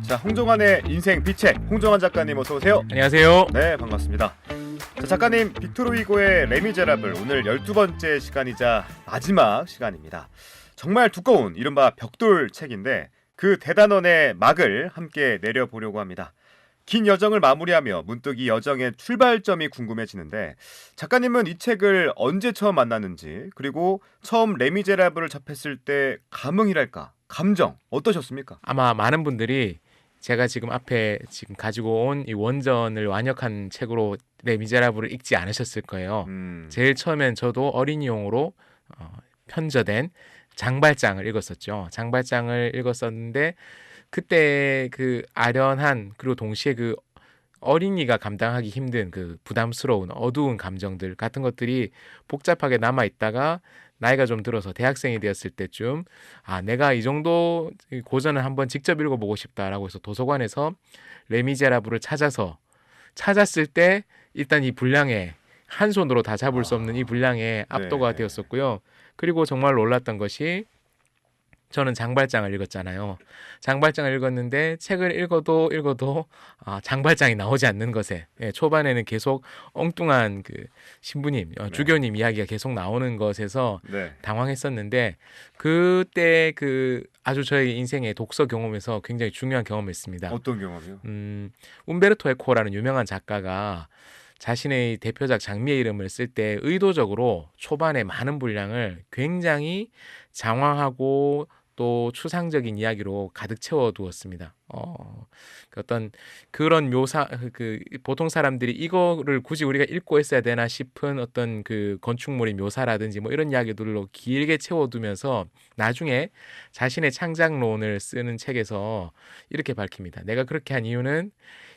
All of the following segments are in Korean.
자, 홍정환의 인생 비책, 홍정환 작가님 어서 오세요. 안녕하세요. 네, 반갑습니다. 자, 작가님, 빅토르 위고의 레미제라블 오늘 12번째 시간이자 마지막 시간입니다. 정말 두꺼운 이른바 벽돌 책인데 그 대단원의 막을 함께 내려보려고 합니다. 긴 여정을 마무리하며 문득 이 여정의 출발점이 궁금해지는데 작가님은 이 책을 언제 처음 만났는지, 그리고 처음 레미제라블을 접했을 때 감흥이랄까, 감정 어떠셨습니까? 아마 많은 분들이 제가 지금 앞에 지금 가지고 온 이 원전을 완역한 책으로 레미제라블을 읽지 않으셨을 거예요. 제일 처음엔 저도 어린이용으로 편저된 장발장을 읽었었죠. 장발장을 읽었었는데 그때 그 아련한, 그리고 동시에 그 어린이가 감당하기 힘든 그 부담스러운 어두운 감정들 같은 것들이 복잡하게 남아 있다가 나이가 좀 들어서 대학생이 되었을 때쯤 내가 이 정도 고전을 한번 직접 읽어보고 싶다라고 해서 도서관에서 레미제라블을 찾았을 때 일단 이 분량에 한 손으로 다 잡을 수 없는 이 분량에 압도가 되었었고요. 그리고 정말 놀랐던 것이, 저는 장발장을 읽었잖아요. 장발장을 읽었는데 책을 읽어도 장발장이 나오지 않는 것에, 초반에는 계속 엉뚱한 그 신부님, 주교님 이야기가 계속 나오는 것에서 당황했었는데, 그때 그 아주 저희 인생의 독서 경험에서 굉장히 중요한 경험이었습니다. 어떤 경험이요? 움베르토 에코라는 유명한 작가가 자신의 대표작 장미의 이름을 쓸 때 의도적으로 초반에 많은 분량을 굉장히 장황하고 또 추상적인 이야기로 가득 채워두었습니다. 어떤 그런 묘사, 보통 사람들이 이거를 굳이 우리가 읽고 있어야 되나 싶은 어떤 그 건축물의 묘사라든지 뭐 이런 이야기들로 길게 채워두면서 나중에 자신의 창작론을 쓰는 책에서 이렇게 밝힙니다. 내가 그렇게 한 이유는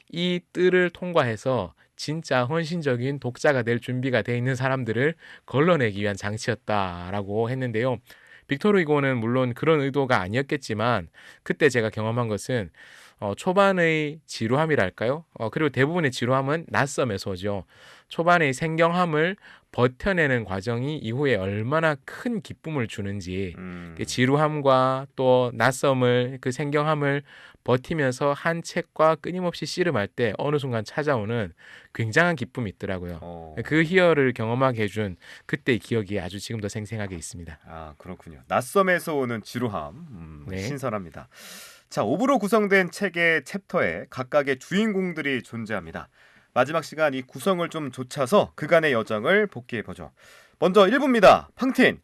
이 뜰을 통과해서 진짜 헌신적인 독자가 될 준비가 돼 있는 사람들을 걸러내기 위한 장치였다라고 했는데요. 빅토르 위고는 물론 그런 의도가 아니었겠지만 그때 제가 경험한 것은 초반의 지루함이랄까요? 그리고 대부분의 지루함은 낯섦에서 오죠. 초반의 생경함을 버텨내는 과정이 이후에 얼마나 큰 기쁨을 주는지, 지루함과 또 낯섦을, 그 생경함을 버티면서 한 책과 끊임없이 씨름할 때 어느 순간 찾아오는 굉장한 기쁨이 있더라고요. 그 희열을 경험하게 해준 그때의 기억이 아주 지금도 생생하게 있습니다. 아, 그렇군요. 낯섦에서 오는 지루함, 네. 신선합니다. 자, 5부로 구성된 책의 챕터에 각각의 주인공들이 존재합니다. 마지막 시간 이 구성을 좀 좇아서 그간의 여정을 복기해보죠. 먼저 1부입니다. 팡틴.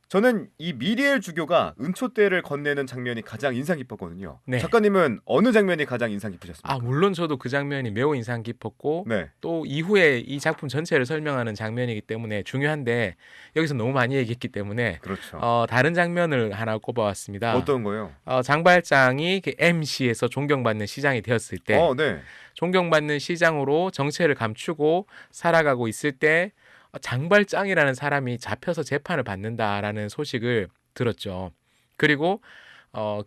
저는 이 미리엘 주교가 은초대를 건네는 장면이 가장 인상 깊었거든요. 네. 작가님은 어느 장면이 가장 인상 깊으셨습니까? 물론 저도 그 장면이 매우 인상 깊었고 또 이후에 이 작품 전체를 설명하는 장면이기 때문에 중요한데 여기서 너무 많이 얘기했기 때문에 그렇죠. 다른 장면을 하나 꼽아왔습니다. 어떤 거요? 장발장이 그 MC에서 존경받는 시장이 되었을 때, 존경받는 시장으로 정체를 감추고 살아가고 있을 때 장발장이라는 사람이 잡혀서 재판을 받는다라는 소식을 들었죠. 그리고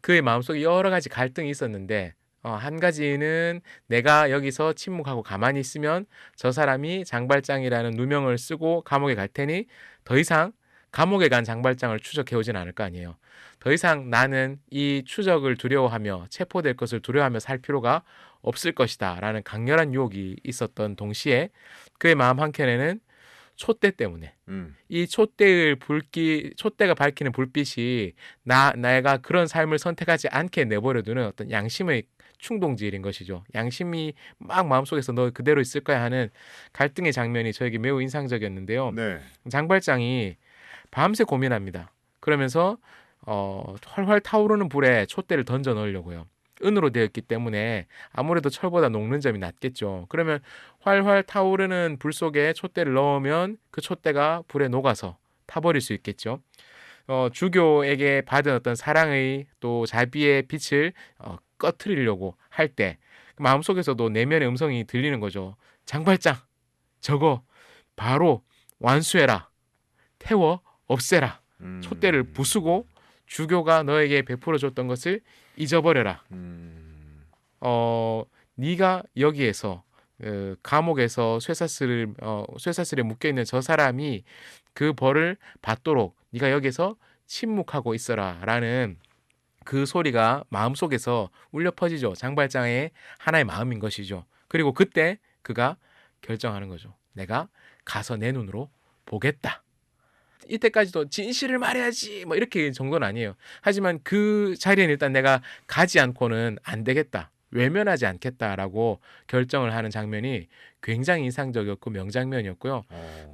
그의 마음속에 여러 가지 갈등이 있었는데 한 가지는 내가 여기서 침묵하고 가만히 있으면 저 사람이 장발장이라는 누명을 쓰고 감옥에 갈 테니 더 이상 감옥에 간 장발장을 추적해오진 않을 거 아니에요. 더 이상 나는 이 추적을 두려워하며 체포될 것을 두려워하며 살 필요가 없을 것이다 라는 강렬한 유혹이 있었던 동시에 그의 마음 한켠에는 촛대 때문에 이 촛대가 밝히는 불빛이 내가 그런 삶을 선택하지 않게 내버려두는 어떤 양심의 충동질인 것이죠. 양심이 막 마음속에서 너 그대로 있을 거야 하는 갈등의 장면이 저에게 매우 인상적이었는데요. 장발장이 밤새 고민합니다. 그러면서 활활 타오르는 불에 촛대를 던져 넣으려고요. 은으로 되어 있기 때문에 아무래도 철보다 녹는 점이 낫겠죠. 그러면 활활 타오르는 불 속에 촛대를 넣으면 그 촛대가 불에 녹아서 타버릴 수 있겠죠. 주교에게 받은 어떤 사랑의 또 자비의 빛을 꺼트리려고 할 때 마음속에서도 내면의 음성이 들리는 거죠. 장발장, 저거 바로 완수해라. 태워 없애라. 촛대를 부수고 주교가 너에게 베풀어줬던 것을 잊어버려라. 네가 여기에서 감옥에서 쇠사슬에 묶여 있는 저 사람이 그 벌을 받도록 네가 여기서 침묵하고 있어라라는 그 소리가 마음속에서 울려 퍼지죠. 장발장의 하나의 마음인 것이죠. 그리고 그때 그가 결정하는 거죠. 내가 가서 내 눈으로 보겠다. 이때까지도 진실을 말해야지 뭐 이렇게 정도는 아니에요. 하지만 그 자리에는 일단 내가 가지 않고는 안 되겠다. 외면하지 않겠다라고 결정을 하는 장면이 굉장히 인상적이었고 명장면이었고요.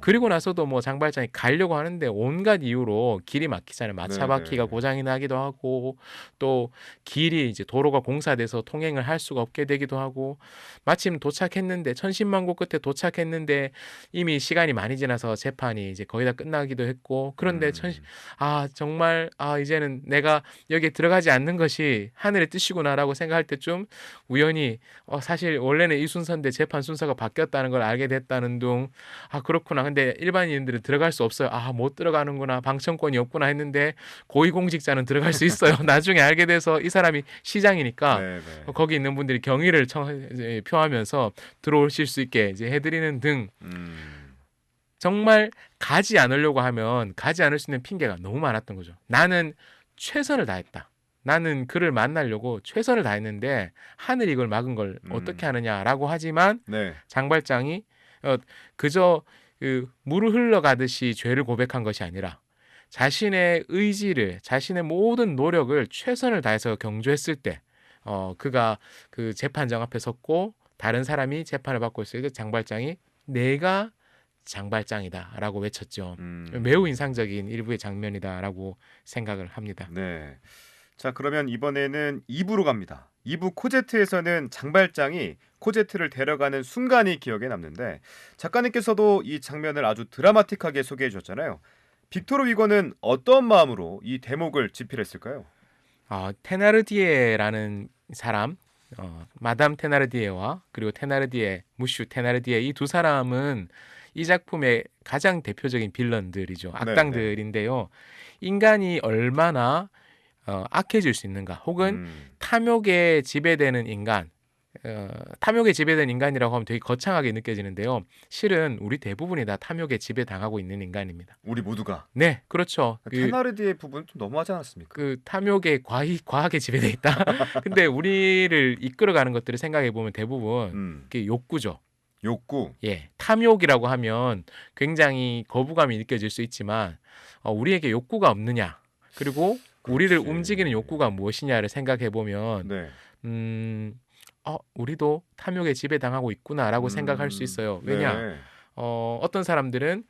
그리고 나서도 뭐 장발장이 가려고 하는데 온갖 이유로 길이 막히잖아요. 마차 바퀴가 고장이 나기도 하고 또 길이 이제 도로가 공사돼서 통행을 할 수가 없게 되기도 하고 마침 도착했는데 천신만고 끝에 도착했는데 이미 시간이 많이 지나서 재판이 이제 거의 다 끝나기도 했고 그런데 정말 이제는 내가 여기에 들어가지 않는 것이 하늘의 뜻이구나라고 생각할 때쯤 우연히 사실 원래는 이 순서인데 재판 순서가 바뀌었다는 걸 알게 됐다는 둥 그렇구나. 근데 일반인들은 들어갈 수 없어요. 못 들어가는구나. 방청권이 없구나 했는데 고위공직자는 들어갈 수 있어요. 나중에 알게 돼서 이 사람이 시장이니까 거기 있는 분들이 경위를 표하면서 들어오실 수 있게 이제 해드리는 등 정말 가지 않으려고 하면 가지 않을 수 있는 핑계가 너무 많았던 거죠. 나는 최선을 다했다. 나는 그를 만나려고 최선을 다했는데 하늘이 이걸 막은 걸 어떻게 하느냐라고 하지만 장발장이 그저 물을 흘러가듯이 죄를 고백한 것이 아니라 자신의 의지를 자신의 모든 노력을 최선을 다해서 경주했을 때 그가 그 재판장 앞에 섰고 다른 사람이 재판을 받고 있을 때 장발장이 내가 장발장이다라고 외쳤죠. 매우 인상적인 일부의 장면이다라고 생각을 합니다. 네. 자, 그러면 이번에는 2부로 갑니다. 2부 코제트에서는 장발장이 코제트를 데려가는 순간이 기억에 남는데 작가님께서도 이 장면을 아주 드라마틱하게 소개해 주셨잖아요. 빅토르 위고는 어떤 마음으로 이 대목을 집필했을까요? 테나르디에라는 사람, 마담 테나르디에와 그리고 테나르디에, 무슈 테나르디에 이 두 사람은 이 작품의 가장 대표적인 빌런들이죠. 악당들인데요. 인간이 얼마나 악해질 수 있는가 혹은 탐욕에 지배되는 인간 탐욕에 지배된 인간이라고 하면 되게 거창하게 느껴지는데요. 실은 우리 대부분이 다 탐욕에 지배당하고 있는 인간입니다. 우리 모두가? 네, 그렇죠. 테나르디의 부분 좀 너무하지 않았습니까? 그 탐욕에 과하게 지배돼 있다. 근데 우리를 이끌어가는 것들을 생각해 보면 대부분 그게 욕구죠. 욕구? 예, 탐욕이라고 하면 굉장히 거부감이 느껴질 수 있지만 우리에게 욕구가 없느냐 그리고 우리를 움직이는 욕구가 무엇이냐를 생각해 보면 우리도 탐욕에 지배당하고 있구나라고 생각할 수 있어요. 왜냐? 어떤 사람들은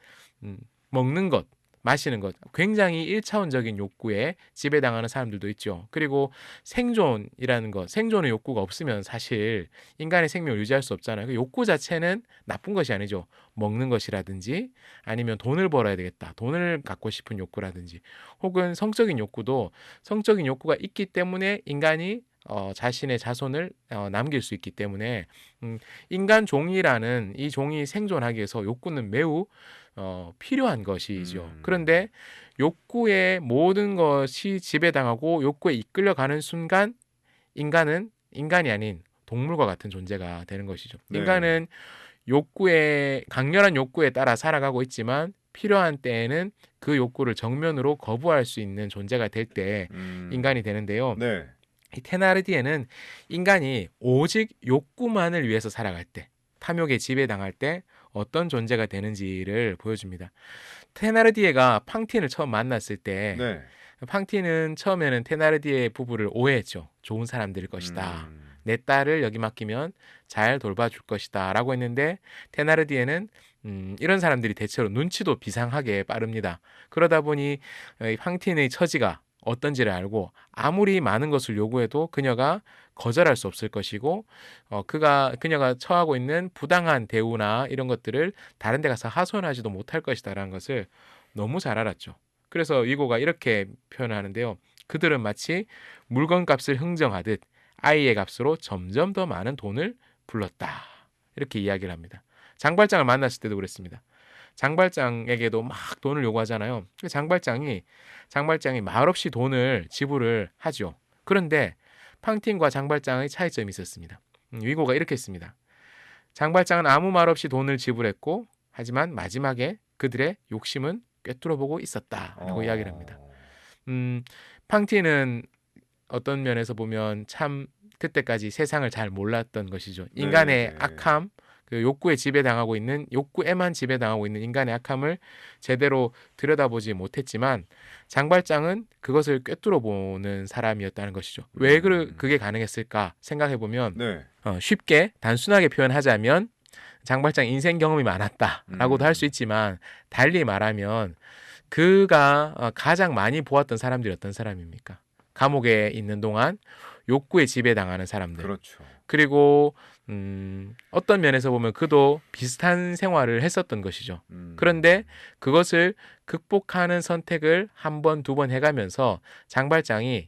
먹는 것, 마시는 것 굉장히 1차원적인 욕구에 지배당하는 사람들도 있죠. 그리고 생존이라는 것, 생존의 욕구가 없으면 사실 인간의 생명을 유지할 수 없잖아요. 그 욕구 자체는 나쁜 것이 아니죠. 먹는 것이라든지 아니면 돈을 벌어야 되겠다. 돈을 갖고 싶은 욕구라든지 혹은 성적인 욕구도 성적인 욕구가 있기 때문에 인간이 자신의 자손을 남길 수 있기 때문에 인간 종이라는 이 종이 생존하기 위해서 욕구는 매우 필요한 것이죠. 그런데 욕구의 모든 것이 지배당하고 욕구에 이끌려가는 순간 인간은 인간이 아닌 동물과 같은 존재가 되는 것이죠. 인간은 강렬한 욕구에 따라 살아가고 있지만 필요한 때에는 그 욕구를 정면으로 거부할 수 있는 존재가 될 때 인간이 되는데요. 이 테나르디에는 인간이 오직 욕구만을 위해서 살아갈 때, 탐욕에 지배당할 때 어떤 존재가 되는지를 보여줍니다. 테나르디에가 팡틴을 처음 만났을 때 팡틴은 처음에는 테나르디에 부부를 오해했죠. 좋은 사람들일 것이다. 내 딸을 여기 맡기면 잘 돌봐줄 것이다 라고 했는데 테나르디에는 이런 사람들이 대체로 눈치도 비상하게 빠릅니다. 그러다 보니 팡틴의 처지가 어떤지를 알고 아무리 많은 것을 요구해도 그녀가 거절할 수 없을 것이고 그녀가 처하고 있는 부당한 대우나 이런 것들을 다른 데 가서 하소연하지도 못할 것이다라는 것을 너무 잘 알았죠. 그래서 위고가 이렇게 표현하는데요. 그들은 마치 물건값을 흥정하듯 아이의 값으로 점점 더 많은 돈을 불렀다. 이렇게 이야기를 합니다. 장발장을 만났을 때도 그랬습니다. 장발장에게도 막 돈을 요구하잖아요. 장발장이 말없이 돈을 지불을 하죠. 그런데 팡틴과 장발장의 차이점이 있었습니다. 위고가 이렇게 했습니다. 장발장은 아무 말 없이 돈을 지불했고 하지만 마지막에 그들의 욕심은 꿰뚫어보고 있었다라고 이야기를 합니다. 팡틴은 어떤 면에서 보면 참 그때까지 세상을 잘 몰랐던 것이죠. 인간의 악함, 그 욕구에 지배당하고 있는 욕구에만 지배당하고 있는 인간의 악함을 제대로 들여다보지 못했지만 장발장은 그것을 꿰뚫어 보는 사람이었다는 것이죠. 왜 그게 가능했을까 생각해 보면 쉽게 단순하게 표현하자면 장발장 인생 경험이 많았다라고도 할 수 있지만 달리 말하면 그가 가장 많이 보았던 사람들이 어떤 사람입니까? 감옥에 있는 동안 욕구에 지배당하는 사람들. 그렇죠. 그리고 어떤 면에서 보면 그도 비슷한 생활을 했었던 것이죠. 그런데 그것을 극복하는 선택을 한 번, 두 번 해가면서 장발장이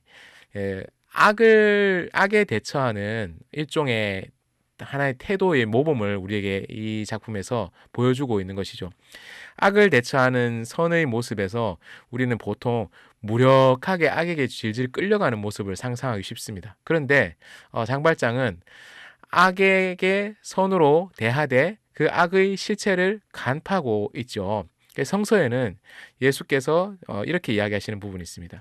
악에 대처하는 일종의 하나의 태도의 모범을 우리에게 이 작품에서 보여주고 있는 것이죠. 악을 대처하는 선의 모습에서 우리는 보통 무력하게 악에게 질질 끌려가는 모습을 상상하기 쉽습니다. 그런데 장발장은 악에게 선으로 대하되 그 악의 실체를 간파하고 있죠. 성서에는 예수께서 이렇게 이야기하시는 부분이 있습니다.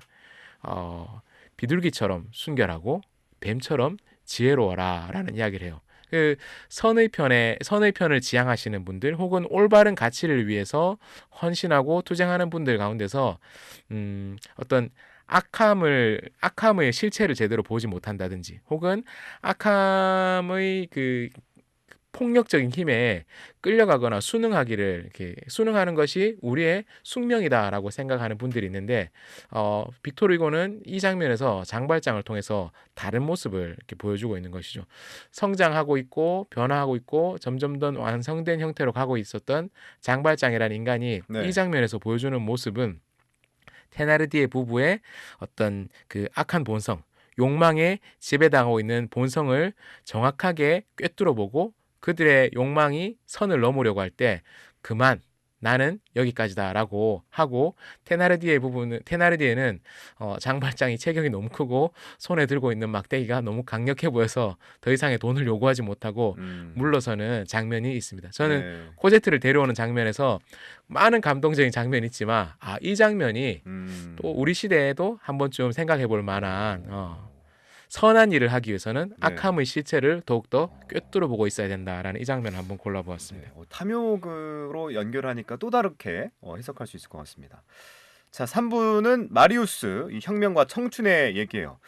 비둘기처럼 순결하고 뱀처럼 지혜로워라 라는 이야기를 해요. 그 선의 편을 지향하시는 분들 혹은 올바른 가치를 위해서 헌신하고 투쟁하는 분들 가운데서 어떤 악함의 실체를 제대로 보지 못한다든지 혹은 악함의 그 폭력적인 힘에 끌려가거나 순응하는 것이 우리의 숙명이다라고 생각하는 분들이 있는데 빅토르 후고는 이 장면에서 장발장을 통해서 다른 모습을 이렇게 보여주고 있는 것이죠. 성장하고 있고 변화하고 있고 점점 더 완성된 형태로 가고 있었던 장발장이라는 인간이 이 장면에서 보여주는 모습은 테나르디에 부부의 어떤 그 악한 본성, 욕망에 지배당하고 있는 본성을 정확하게 꿰뚫어보고 그들의 욕망이 선을 넘으려고 할 때 그만 나는 여기까지다라고 하고 테나르디에는 장발장이 체격이 너무 크고 손에 들고 있는 막대기가 너무 강력해 보여서 더 이상의 돈을 요구하지 못하고 물러서는 장면이 있습니다. 저는 코제트를 데려오는 장면에서 많은 감동적인 장면이 있지만 이 장면이 또 우리 시대에도 한 번쯤 생각해 볼 만한 선한 일을 하기 위해서는 악함의 실체를 더욱더 꿰뚫어 보고 있어야 된다라는 이 장면을 한번 골라보았습니다. 탐욕으로 연결하니까 또 다르게 해석할 수 있을 것 같습니다. 자, 3부는 마리우스, 이 혁명과 청춘의 얘기예요.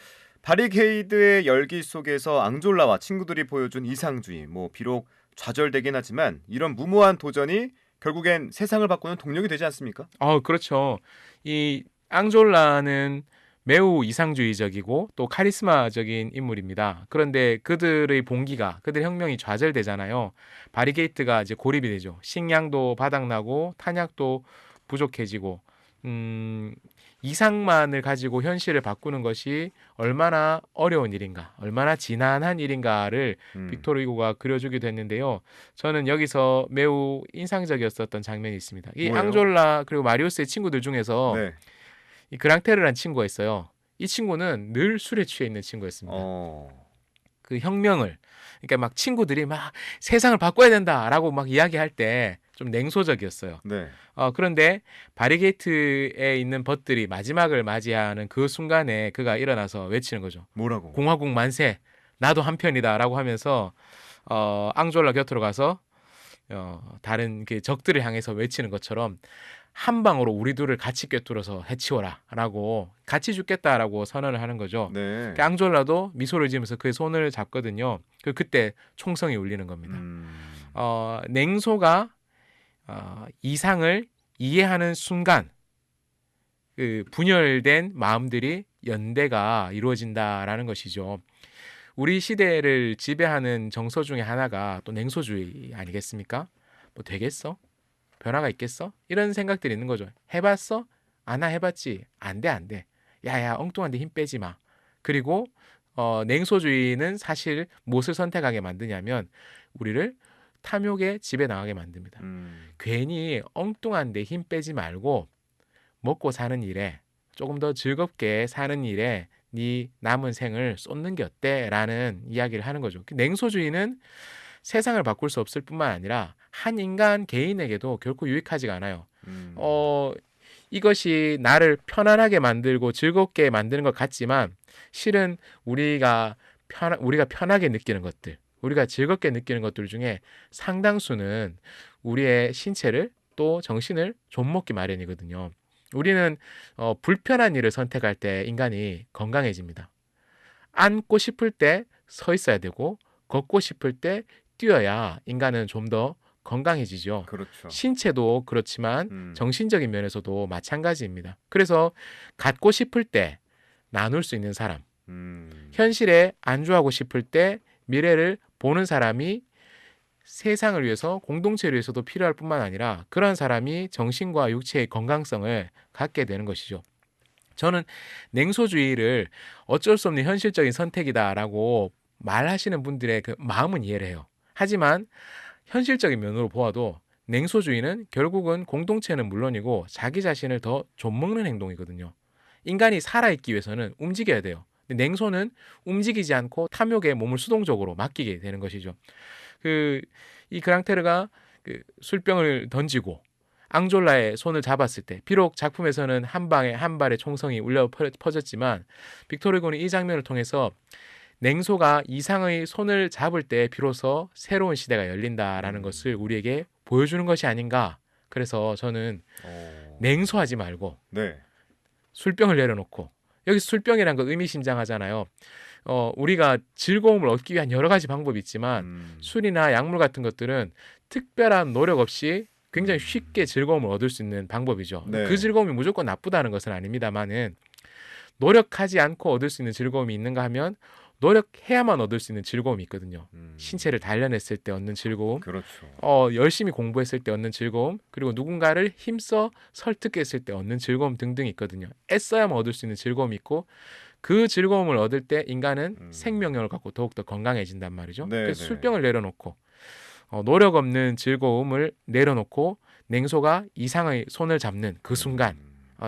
바리게이드의 열기 속에서 앙졸라와 친구들이 보여준 이상주의, 비록 좌절되긴 하지만 이런 무모한 도전이 결국엔 세상을 바꾸는 동력이 되지 않습니까? 그렇죠. 이 앙졸라는 매우 이상주의적이고 또 카리스마적인 인물입니다. 그런데 그들의 혁명이 좌절되잖아요. 바리게이트가 이제 고립이 되죠. 식량도 바닥나고 탄약도 부족해지고 이상만을 가지고 현실을 바꾸는 것이 얼마나 어려운 일인가, 얼마나 지난한 일인가를 빅토르 후고가 그려주기도 했는데요. 저는 여기서 매우 인상적이었었던 장면이 있습니다. 이 뭐예요? 앙졸라 그리고 마리우스의 친구들 중에서 이 그랑테르라는 친구가 있어요. 이 친구는 늘 술에 취해 있는 친구였습니다. 그 혁명을 그러니까 막 친구들이 막 세상을 바꿔야 된다라고 막 이야기할 때 좀 냉소적이었어요. 그런데 바리게이트에 있는 벗들이 마지막을 맞이하는 그 순간에 그가 일어나서 외치는 거죠. 뭐라고? 공화국 만세, 나도 한편이다라고 하면서 앙졸라 곁으로 가서 다른 그 적들을 향해서 외치는 것처럼 한 방으로 우리 둘을 같이 꿰뚫어서 해치워라 라고 같이 죽겠다라고 선언을 하는 거죠. 앙졸라도 미소를 지으면서 그의 손을 잡거든요. 그때 총성이 울리는 겁니다. 냉소가 이상을 이해하는 순간 그 분열된 마음들이 연대가 이루어진다라는 것이죠. 우리 시대를 지배하는 정서 중에 하나가 또 냉소주의 아니겠습니까? 되겠어? 변화가 있겠어? 이런 생각들이 있는 거죠. 해봤어? 나 해봤지. 안 돼. 야야 엉뚱한데 힘 빼지 마. 그리고 냉소주의는 사실 무엇을 선택하게 만드냐면 우리를 탐욕에 지배당하게 만듭니다. 괜히 엉뚱한데 힘 빼지 말고 먹고 사는 일에 조금 더 즐겁게 사는 일에 네 남은 생을 쏟는 게 어때? 라는 이야기를 하는 거죠. 냉소주의는 세상을 바꿀 수 없을 뿐만 아니라 한 인간 개인에게도 결코 유익하지가 않아요. 이것이 나를 편안하게 만들고 즐겁게 만드는 것 같지만 실은 우리가 편하게 느끼는 것들, 우리가 즐겁게 느끼는 것들 중에 상당수는 우리의 신체를 또 정신을 좀먹기 마련이거든요. 우리는 불편한 일을 선택할 때 인간이 건강해집니다. 앉고 싶을 때 서 있어야 되고 걷고 싶을 때 뛰어야 인간은 좀 더 건강해지죠. 그렇죠. 신체도 그렇지만 정신적인 면에서도 마찬가지입니다. 그래서 갖고 싶을 때 나눌 수 있는 사람, 현실에 안주하고 싶을 때 미래를 보는 사람이 세상을 위해서 공동체를 위해서도 필요할 뿐만 아니라 그런 사람이 정신과 육체의 건강성을 갖게 되는 것이죠. 저는 냉소주의를 어쩔 수 없는 현실적인 선택이다라고 말하시는 분들의 그 마음은 이해를 해요. 하지만 현실적인 면으로 보아도 냉소주의는 결국은 공동체는 물론이고 자기 자신을 더 좀먹는 행동이거든요. 인간이 살아있기 위해서는 움직여야 돼요. 근데 냉소는 움직이지 않고 탐욕에 몸을 수동적으로 맡기게 되는 것이죠. 이 그랑테르가 술병을 던지고 앙졸라의 손을 잡았을 때 비록 작품에서는 한 방에 한 발의 총성이 울려 퍼졌지만 빅토르 후고는 이 장면을 통해서 냉소가 이상의 손을 잡을 때 비로소 새로운 시대가 열린다라는 것을 우리에게 보여주는 것이 아닌가. 그래서 저는 냉소하지 말고 네. 술병을 내려놓고 여기 술병이라는 거 의미심장하잖아요. 우리가 즐거움을 얻기 위한 여러 가지 방법이 있지만 술이나 약물 같은 것들은 특별한 노력 없이 굉장히 쉽게 즐거움을 얻을 수 있는 방법이죠. 네. 그 즐거움이 무조건 나쁘다는 것은 아닙니다만은 노력하지 않고 얻을 수 있는 즐거움이 있는가 하면 노력해야만 얻을 수 있는 즐거움이 있거든요. 신체를 단련했을 때 얻는 즐거움, 그렇죠. 열심히 공부했을 때 얻는 즐거움, 그리고 누군가를 힘써 설득했을 때 얻는 즐거움 등등이 있거든요. 애써야만 얻을 수 있는 즐거움이 있고 그 즐거움을 얻을 때 인간은 생명력을 갖고 더욱더 건강해진단 말이죠. 네, 그래서 네. 술병을 내려놓고 노력 없는 즐거움을 내려놓고 냉소가 이상의 손을 잡는 그 순간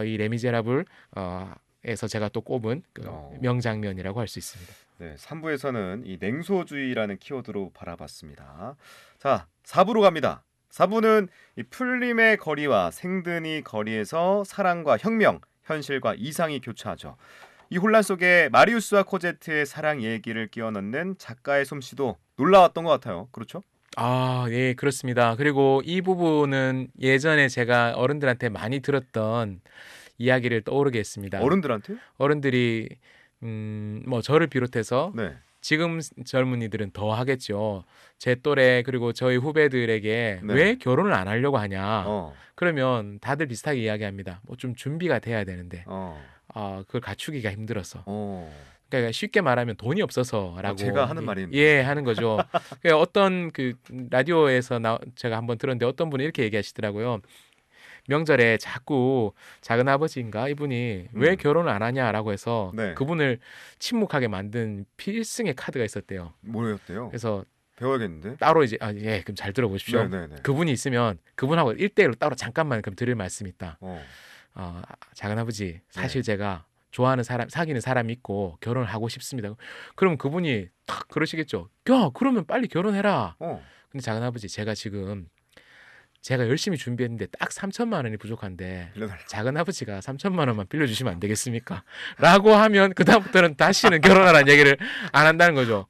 이 레미제라블에서 제가 또 꼽은 명장면이라고 할 수 있습니다. 네, 3부에서는 이 냉소주의라는 키워드로 바라봤습니다. 자, 4부로 갑니다. 4부는 이 풀림의 거리와 생든이 거리에서 사랑과 혁명, 현실과 이상이 교차하죠. 이 혼란 속에 마리우스와 코제트의 사랑 얘기를 끼워 넣는 작가의 솜씨도 놀라웠던 것 같아요. 그렇죠? 예, 그렇습니다. 그리고 이 부분은 예전에 제가 어른들한테 많이 들었던 이야기를 떠오르게 했습니다. 어른들한테요? 어른들이 뭐 저를 비롯해서 네. 지금 젊은이들은 더 하겠죠. 제 또래 그리고 저희 후배들에게 네. 왜 결혼을 안 하려고 하냐. 그러면 다들 비슷하게 이야기합니다. 뭐 좀 준비가 돼야 되는데 그걸 갖추기가 힘들어서. 그러니까 쉽게 말하면 돈이 없어서라고 제가 하는 말입니다. 예, 하는 거죠. 그러니까 어떤 그 라디오에서 제가 한번 들었는데 어떤 분이 이렇게 얘기하시더라고요. 명절에 자꾸 작은 아버지인가 이분이 왜 결혼을 안 하냐라고 해서 네. 그분을 침묵하게 만든 필승의 카드가 있었대요. 뭐였대요? 그래서 배워야겠는데. 따로 이제 그럼 잘 들어보십시오. 네네네. 그분이 있으면 그분하고 1대1로 따로 잠깐만 그럼 드릴 말씀이 있다. 작은 아버지 사실 제가 좋아하는 사람 사귀는 사람이 있고 결혼을 하고 싶습니다. 그럼 그분이 탁 그러시겠죠. 야 그러면 빨리 결혼해라. 근데 작은 아버지 제가 열심히 준비했는데 딱 3천만 원이 부족한데 작은 아버지가 3천만 원만 빌려주시면 안 되겠습니까? 라고 하면 그다음부터는 다시는 결혼하라는 얘기를 안 한다는 거죠.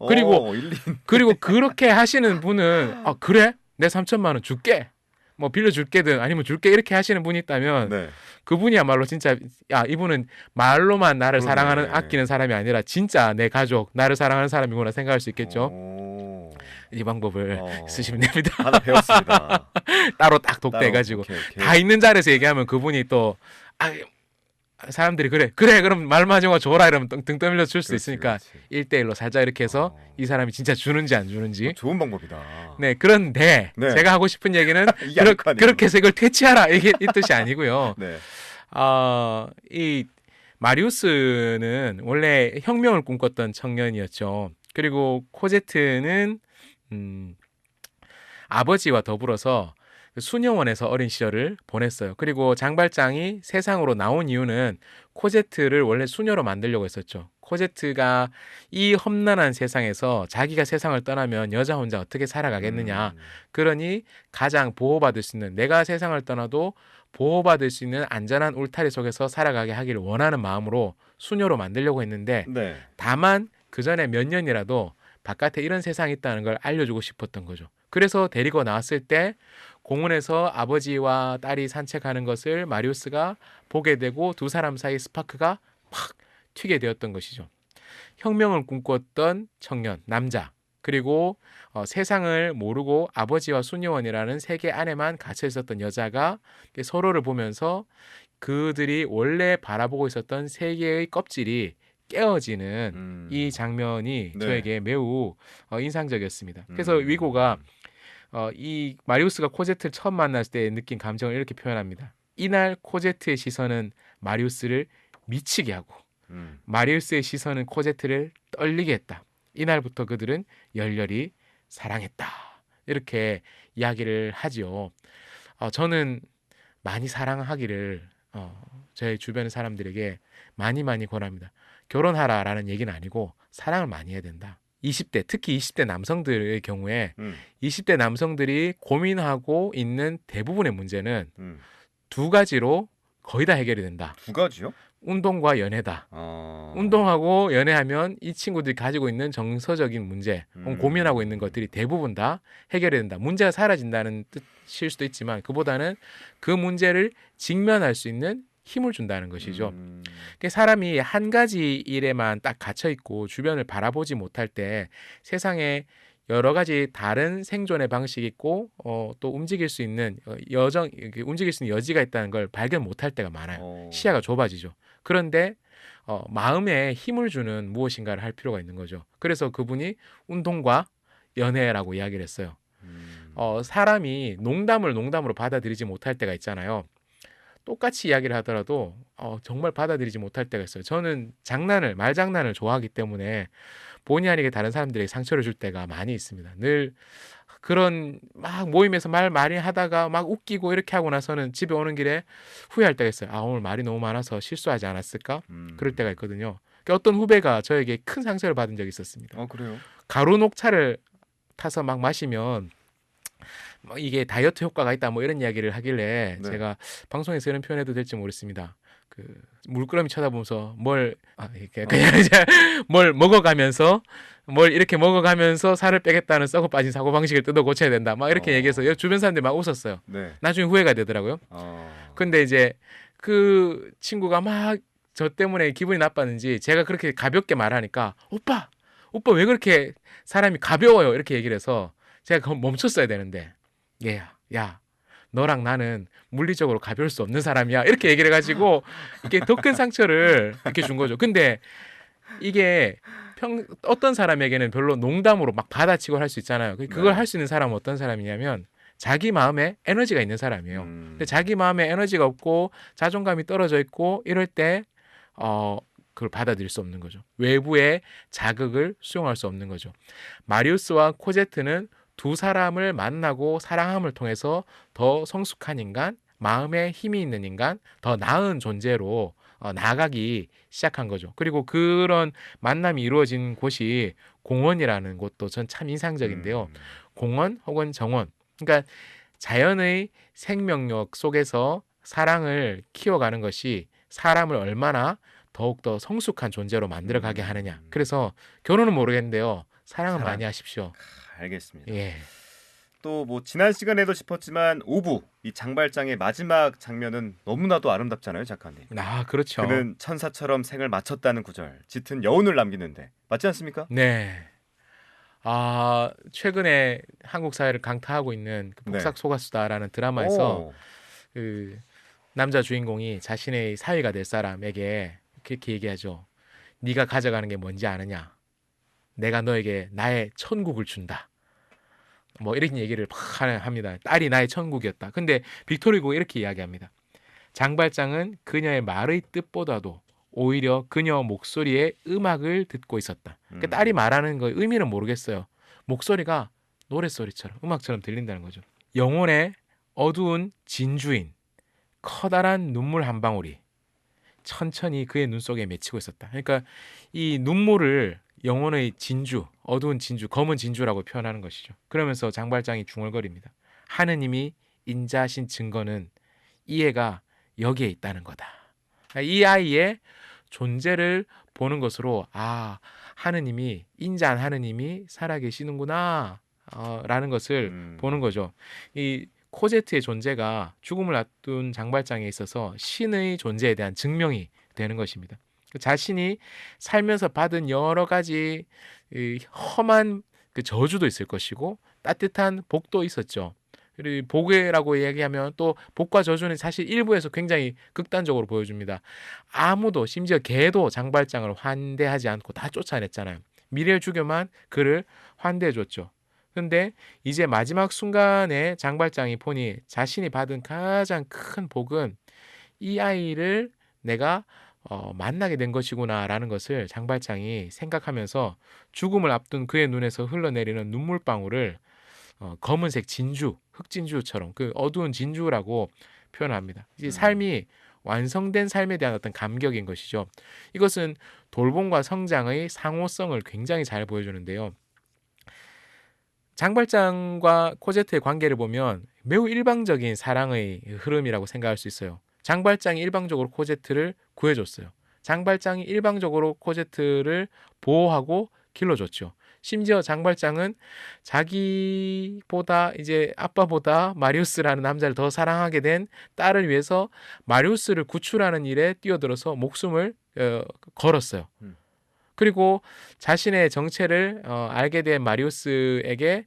그리고 그렇게 하시는 분은 그래? 내 3천만 원 줄게. 뭐 빌려줄게든 아니면 줄게 이렇게 하시는 분이 있다면 그분이야말로 진짜 이분은 말로만 나를 사랑하는 아끼는 사람이 아니라 진짜 내 가족 나를 사랑하는 사람이구나 생각할 수 있겠죠. 이 방법을 쓰시면 됩니다. 하나 배웠습니다. 따로 딱 독대해가지고 다 있는 자리에서 얘기하면 그분이 또 사람들이 그래 그럼 말만 정화 줘라 이러면 등 떠밀려 줄 수 있으니까 1대1로 살짝 이렇게 해서 이 사람이 진짜 주는지 안 주는지 좋은 방법이다. 네, 그런데 제가 하고 싶은 얘기는 그렇게 해서 이걸 퇴치하라 이게 이 뜻이 아니고요. 이 마리우스는 원래 혁명을 꿈꿨던 청년이었죠. 그리고 코제트는 아버지와 더불어서 수녀원에서 어린 시절을 보냈어요. 그리고 장발장이 세상으로 나온 이유는 코제트를 원래 수녀로 만들려고 했었죠. 코제트가 이 험난한 세상에서 자기가 세상을 떠나면 여자 혼자 어떻게 살아가겠느냐. 그러니 가장 보호받을 수 있는, 내가 세상을 떠나도 보호받을 수 있는 안전한 울타리 속에서 살아가게 하기를 원하는 마음으로 수녀로 만들려고 했는데 네. 다만 그 전에 몇 년이라도 바깥에 이런 세상이 있다는 걸 알려주고 싶었던 거죠. 그래서 데리고 나왔을 때 공원에서 아버지와 딸이 산책하는 것을 마리우스가 보게 되고 두 사람 사이 스파크가 팍 튀게 되었던 것이죠. 혁명을 꿈꿨던 청년, 남자, 그리고 세상을 모르고 아버지와 수녀원이라는 세계 안에만 갇혀 있었던 여자가 서로를 보면서 그들이 원래 바라보고 있었던 세계의 껍질이 깨어지는 이 장면이 네. 저에게 매우 인상적이었습니다. 그래서 위고가 이 마리우스가 코제트를 처음 만났을 때 느낀 감정을 이렇게 표현합니다. 이날 코제트의 시선은 마리우스를 미치게 하고 마리우스의 시선은 코제트를 떨리게 했다. 이날부터 그들은 열렬히 사랑했다. 이렇게 이야기를 하지요. 저는 많이 사랑하기를 제 주변 사람들에게 많이 권합니다. 결혼하라라는 얘기는 아니고 사랑을 많이 해야 된다. 20대, 특히 20대 남성들의 경우에 20대 남성들이 고민하고 있는 대부분의 문제는 두 가지로 거의 다 해결이 된다. 두 가지요? 운동과 연애다. 운동하고 연애하면 이 친구들이 가지고 있는 정서적인 문제, 고민하고 있는 것들이 대부분 다 해결이 된다. 문제가 사라진다는 뜻일 수도 있지만 그보다는 그 문제를 직면할 수 있는 힘을 준다는 것이죠. 사람이 한 가지 일에만 딱 갇혀 있고 주변을 바라보지 못할 때 세상에 여러 가지 다른 생존의 방식이 있고 또 움직일 수 있는 움직일 수 있는 여지가 있다는 걸 발견 못할 때가 많아요. 시야가 좁아지죠. 그런데 마음에 힘을 주는 무엇인가를 할 필요가 있는 거죠. 그래서 그분이 운동과 연애라고 이야기를 했어요. 사람이 농담을 농담으로 받아들이지 못할 때가 있잖아요. 똑같이 이야기를 하더라도 정말 받아들이지 못할 때가 있어요. 저는 말장난을 좋아하기 때문에 본의 아니게 다른 사람들에게 상처를 줄 때가 많이 있습니다. 늘 그런 막 모임에서 말 많이 하다가 막 웃기고 이렇게 하고 나서는 집에 오는 길에 후회할 때가 있어요. 오늘 말이 너무 많아서 실수하지 않았을까? 그럴 때가 있거든요. 어떤 후배가 저에게 큰 상처를 받은 적이 있었습니다. 그래요? 가루 녹차를 타서 막 마시면 이게 다이어트 효과가 있다 뭐 이런 이야기를 하길래 제가 방송에서 이런 표현해도 될지 모르겠습니다. 그 물끄러미 쳐다보면서 뭘 먹어가면서 뭘 이렇게 먹어가면서 살을 빼겠다는 썩어 빠진 사고 방식을 뜯어 고쳐야 된다. 막 이렇게 얘기해서 주변 사람들이 막 웃었어요. 나중에 후회가 되더라고요. 근데 이제 그 친구가 막 저 때문에 기분이 나빴는지 제가 그렇게 가볍게 말하니까 오빠 왜 그렇게 사람이 가벼워요 이렇게 얘기를 해서 제가 그건 멈췄어야 되는데 야 너랑 나는 물리적으로 가벼울 수 없는 사람이야 이렇게 얘기를 해가지고 이게 더 큰 상처를 이렇게 준 거죠. 근데 이게 어떤 사람에게는 별로 농담으로 막 받아치고 할 수 있잖아요. 그걸 할 수 있는 사람은 어떤 사람이냐면 자기 마음에 에너지가 있는 사람이에요. 근데 자기 마음에 에너지가 없고 자존감이 떨어져 있고 이럴 때 그걸 받아들일 수 없는 거죠. 외부의 자극을 수용할 수 없는 거죠. 마리우스와 코제트는 두 사람을 만나고 사랑함을 통해서 더 성숙한 인간, 마음에 힘이 있는 인간, 더 나은 존재로 나아가기 시작한 거죠. 그리고 그런 만남이 이루어진 곳이 공원이라는 곳도 전 참 인상적인데요. 공원 혹은 정원. 그러니까 자연의 생명력 속에서 사랑을 키워가는 것이 사람을 얼마나 더욱더 성숙한 존재로 만들어가게 하느냐. 그래서 결혼은 모르겠는데요. 사랑은 많이 하십시오. 알겠습니다. 예. 또 뭐 지난 시간에도 짚었지만 5부 이 장발장의 마지막 장면은 너무나도 아름답잖아요, 작가님. 그렇죠. 그는 천사처럼 생을 마쳤다는 구절, 짙은 여운을 남기는데 맞지 않습니까? 네. 최근에 한국 사회를 강타하고 있는 그 폭삭 소가수다라는 드라마에서 그 남자 주인공이 자신의 사위가 될 사람에게 그렇게 얘기하죠. 네가 가져가는 게 뭔지 아느냐? 내가 너에게 나의 천국을 준다. 뭐 이런 얘기를 막 합니다. 딸이 나의 천국이었다. 근데 빅토르 후고 이렇게 이야기합니다. 장발장은 그녀의 말의 뜻보다도 오히려 그녀 목소리의 음악을 듣고 있었다. 그러니까 딸이 말하는 거 의미는 모르겠어요. 목소리가 노랫소리처럼 음악처럼 들린다는 거죠. 영혼의 어두운 진주인 커다란 눈물 한 방울이 천천히 그의 눈 속에 맺히고 있었다. 그러니까 이 눈물을 영혼의 진주, 어두운 진주, 검은 진주라고 표현하는 것이죠. 그러면서 장발장이 중얼거립니다. 하느님이 인자하신 증거는 이 애가 여기에 있다는 거다. 이 아이의 존재를 보는 것으로 하느님이 인자한 하느님이 살아계시는구나 라는 것을 보는 거죠. 이 코제트의 존재가 죽음을 앞둔 장발장에 있어서 신의 존재에 대한 증명이 되는 것입니다. 자신이 살면서 받은 여러 가지 험한 그 저주도 있을 것이고 따뜻한 복도 있었죠. 그리고 복이라고 이야기하면 또 복과 저주는 사실 일부에서 굉장히 극단적으로 보여줍니다. 아무도 심지어 개도 장발장을 환대하지 않고 다 쫓아냈잖아요. 미래의 주교만 그를 환대해줬죠. 근데 이제 마지막 순간에 장발장이 보니 자신이 받은 가장 큰 복은 이 아이를 내가 만나게 된 것이구나라는 것을 장발장이 생각하면서 죽음을 앞둔 그의 눈에서 흘러내리는 눈물방울을 검은색 진주, 흑진주처럼 그 어두운 진주라고 표현합니다. 이제 삶이 완성된 삶에 대한 어떤 감격인 것이죠. 이것은 돌봄과 성장의 상호성을 굉장히 잘 보여주는데요. 장발장과 코제트의 관계를 보면 매우 일방적인 사랑의 흐름이라고 생각할 수 있어요. 장발장이 일방적으로 코제트를 구해줬어요. 장발장이 일방적으로 코제트를 보호하고 길러줬죠. 심지어 장발장은 자기보다 이제 아빠보다 마리우스라는 남자를 더 사랑하게 된 딸을 위해서 마리우스를 구출하는 일에 뛰어들어서 목숨을 걸었어요. 그리고 자신의 정체를 알게 된 마리우스에게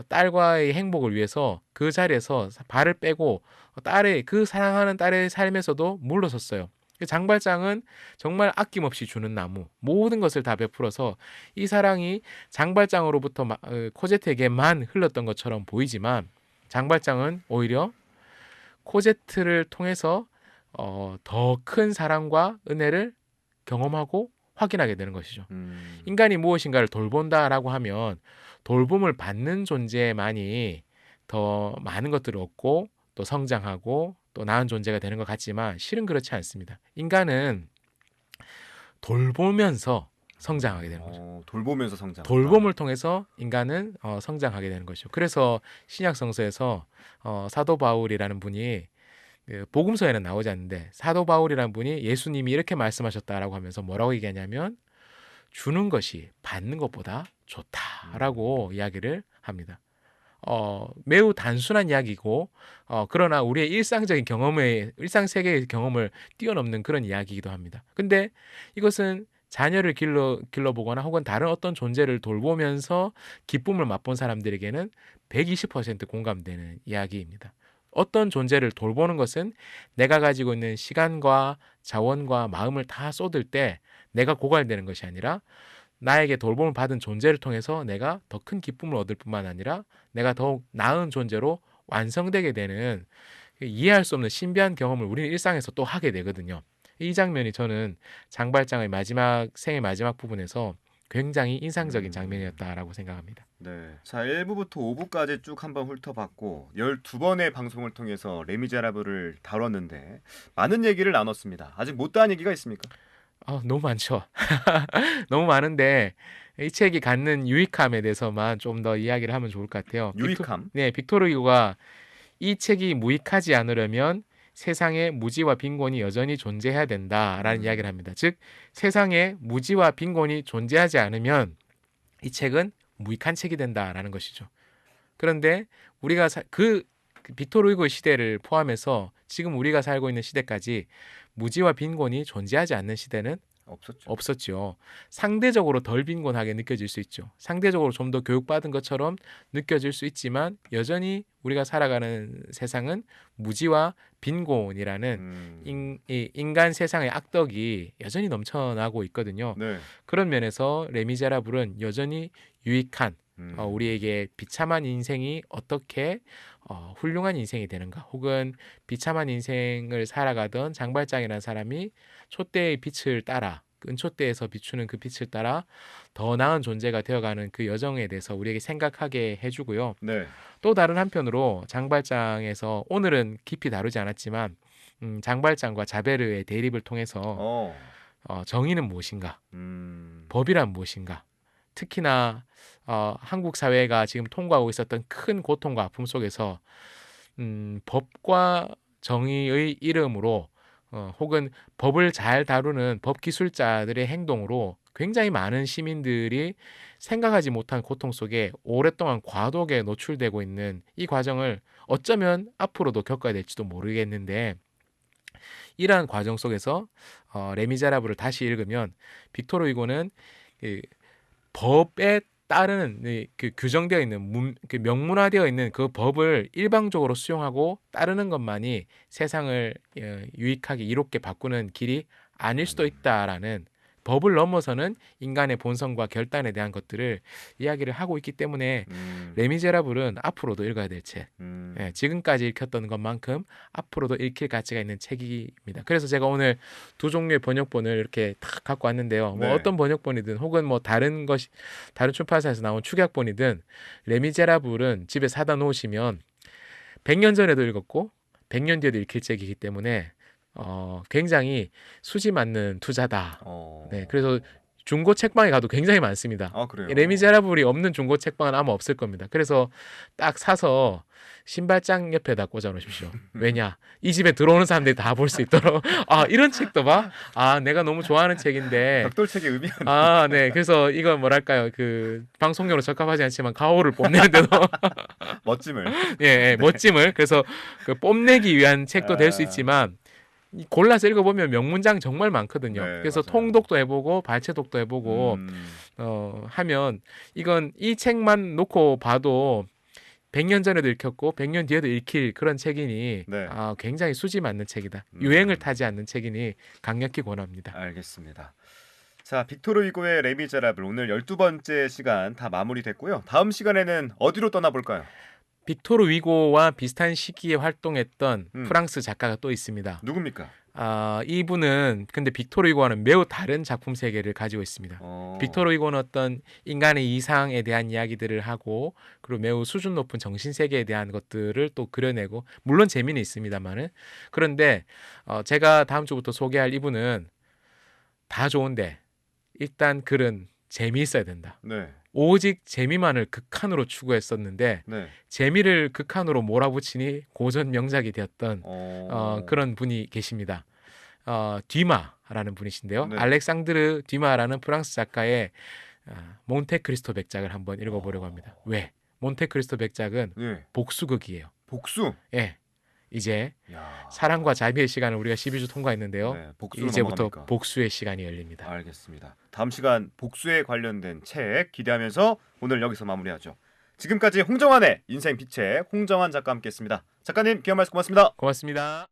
딸과의 행복을 위해서 그 자리에서 발을 빼고 딸의 그 사랑하는 딸의 삶에서도 물러섰어요. 장발장은 정말 아낌없이 주는 나무, 모든 것을 다 베풀어서 이 사랑이 장발장으로부터 코제트에게만 흘렀던 것처럼 보이지만 장발장은 오히려 코제트를 통해서 더 큰 사랑과 은혜를 경험하고 확인하게 되는 것이죠. 인간이 무엇인가를 돌본다라고 하면 돌봄을 받는 존재만이 더 많은 것들을 얻고 또 성장하고 또 나은 존재가 되는 것 같지만 실은 그렇지 않습니다. 인간은 돌보면서 성장하게 되는 거죠. 돌보면서 성장. 돌봄을 통해서 인간은 성장하게 되는 것이죠. 그래서 신약 성서에서 사도 바울이라는 분이 복음서에는 나오지 않는데 사도 바울이라는 분이 예수님이 이렇게 말씀하셨다라고 하면서 뭐라고 얘기하냐면 주는 것이 받는 것보다 좋다라고 이야기를 합니다. 매우 단순한 이야기고 그러나 우리의 일상적인 경험의 일상 세계의 경험을 뛰어넘는 그런 이야기이기도 합니다. 근데 이것은 자녀를 길러보거나 혹은 다른 어떤 존재를 돌보면서 기쁨을 맛본 사람들에게는 120% 공감되는 이야기입니다. 어떤 존재를 돌보는 것은 내가 가지고 있는 시간과 자원과 마음을 다 쏟을 때 내가 고갈되는 것이 아니라 나에게 돌봄을 받은 존재를 통해서 내가 더 큰 기쁨을 얻을 뿐만 아니라 내가 더욱 나은 존재로 완성되게 되는 이해할 수 없는 신비한 경험을 우리는 일상에서 또 하게 되거든요. 이 장면이 저는 장발장의 생의 마지막 부분에서 굉장히 인상적인 장면이었다라고 생각합니다. 네. 자, 1부부터 5부까지 쭉 한번 훑어봤고 12번의 방송을 통해서 레미제라블을 다뤘는데 많은 얘기를 나눴습니다. 아직 못다한 얘기가 있습니까? 너무 많죠. 너무 많은데 이 책이 갖는 유익함에 대해서만 좀 더 이야기를 하면 좋을 것 같아요. 유익함? 빅토르 휴고가 이 책이 무익하지 않으려면 세상에 무지와 빈곤이 여전히 존재해야 된다라는 이야기를 합니다. 즉 세상에 무지와 빈곤이 존재하지 않으면 이 책은 무익한 책이 된다라는 것이죠. 그런데 우리가 빅토르 휴고 시대를 포함해서 지금 우리가 살고 있는 시대까지 무지와 빈곤이 존재하지 않는 시대는 없었죠. 상대적으로 덜 빈곤하게 느껴질 수 있죠. 상대적으로 좀 더 교육받은 것처럼 느껴질 수 있지만 여전히 우리가 살아가는 세상은 무지와 빈곤이라는 인간 세상의 악덕이 여전히 넘쳐나고 있거든요. 네. 그런 면에서 레미제라블은 여전히 유익한 우리에게 비참한 인생이 어떻게 훌륭한 인생이 되는가, 혹은 비참한 인생을 살아가던 장발장이라는 사람이 촛대의 빛을 따라 은촛대에서 비추는 그 빛을 따라 더 나은 존재가 되어가는 그 여정에 대해서 우리에게 생각하게 해주고요. 네. 또 다른 한편으로 장발장에서 오늘은 깊이 다루지 않았지만 장발장과 자베르의 대립을 통해서 정의는 무엇인가, 법이란 무엇인가, 특히나 한국 사회가 지금 통과하고 있었던 큰 고통과 아픔 속에서 법과 정의의 이름으로 혹은 법을 잘 다루는 법 기술자들의 행동으로 굉장히 많은 시민들이 생각하지 못한 고통 속에 오랫동안 과도하게 노출되고 있는 이 과정을 어쩌면 앞으로도 겪어야 될지도 모르겠는데, 이러한 과정 속에서 레미제라블을 다시 읽으면 빅토르 위고는 그 법에 따르는 그 규정되어 있는 그 명문화되어 있는 그 법을 일방적으로 수용하고 따르는 것만이 세상을 유익하게 이롭게 바꾸는 길이 아닐 수도 있다라는, 법을 넘어서는 인간의 본성과 결단에 대한 것들을 이야기를 하고 있기 때문에 레미제라블은 앞으로도 읽어야 될 책, 지금까지 읽혔던 것만큼 앞으로도 읽힐 가치가 있는 책입니다. 그래서 제가 오늘 두 종류의 번역본을 이렇게 딱 갖고 왔는데요. 뭐 어떤 번역본이든 혹은 뭐 다른 출판사에서 나온 축약본이든 레미제라블은 집에 사다 놓으시면 100년 전에도 읽었고 100년 뒤에도 읽힐 책이기 때문에 굉장히 수지 맞는 투자다. 네, 그래서 중고 책방에 가도 굉장히 많습니다. 그래요? 레미제라블이 없는 중고 책방은 아마 없을 겁니다. 그래서 딱 사서 신발장 옆에다 꽂아 놓으십시오. 왜냐? 이 집에 들어오는 사람들이 다 볼 수 있도록. 이런 책도 봐? 내가 너무 좋아하는 책인데. 벽돌책의 의미가. 네. 그래서 이거 뭐랄까요? 그 방송용으로 적합하지 않지만 가오를 뽐내는데도 멋짐을. 네. 멋짐을. 그래서 그 뽐내기 위한 책도 될 수 있지만 골라서 읽어보면 명문장 정말 많거든요. 네, 그래서 맞아요. 통독도 해보고 발췌독도 해보고 하면 이건 이 책만 놓고 봐도 100년 전에도 읽혔고 100년 뒤에도 읽힐 그런 책이니 굉장히 수지 맞는 책이다. 유행을 타지 않는 책이니 강력히 권합니다. 알겠습니다. 자, 빅토르 위고의 레미제라블 오늘 12번째 시간 다 마무리됐고요. 다음 시간에는 어디로 떠나볼까요? 빅토르 위고와 비슷한 시기에 활동했던 프랑스 작가가 또 있습니다. 누굽니까? 이분은 근데 빅토르 위고와는 매우 다른 작품 세계를 가지고 있습니다. 빅토르 위고는 어떤 인간의 이상에 대한 이야기들을 하고 그리고 매우 수준 높은 정신 세계에 대한 것들을 또 그려내고, 물론 재미는 있습니다만은, 그런데 제가 다음 주부터 소개할 이분은 다 좋은데 일단 글은 재미있어야 된다. 네. 오직 재미만을 극한으로 추구했었는데 재미를 극한으로 몰아붙이니 고전 명작이 되었던 그런 분이 계십니다. 뒤마라는 분이신데요. 알렉상드르 뒤마라는 프랑스 작가의 몬테크리스토 백작을 한번 읽어보려고 합니다. 왜? 몬테크리스토 백작은 복수극이에요. 복수? 예. 이제 사랑과 자비의 시간을 우리가 12주 통과했는데요. 이제부터 넘어갑니까? 복수의 시간이 열립니다. 알겠습니다. 다음 시간 복수에 관련된 책 기대하면서 오늘 여기서 마무리하죠. 지금까지 홍정환의 인생 빛의 홍정환 작가와 함께했습니다. 작가님, 귀한 말씀 고맙습니다. 고맙습니다.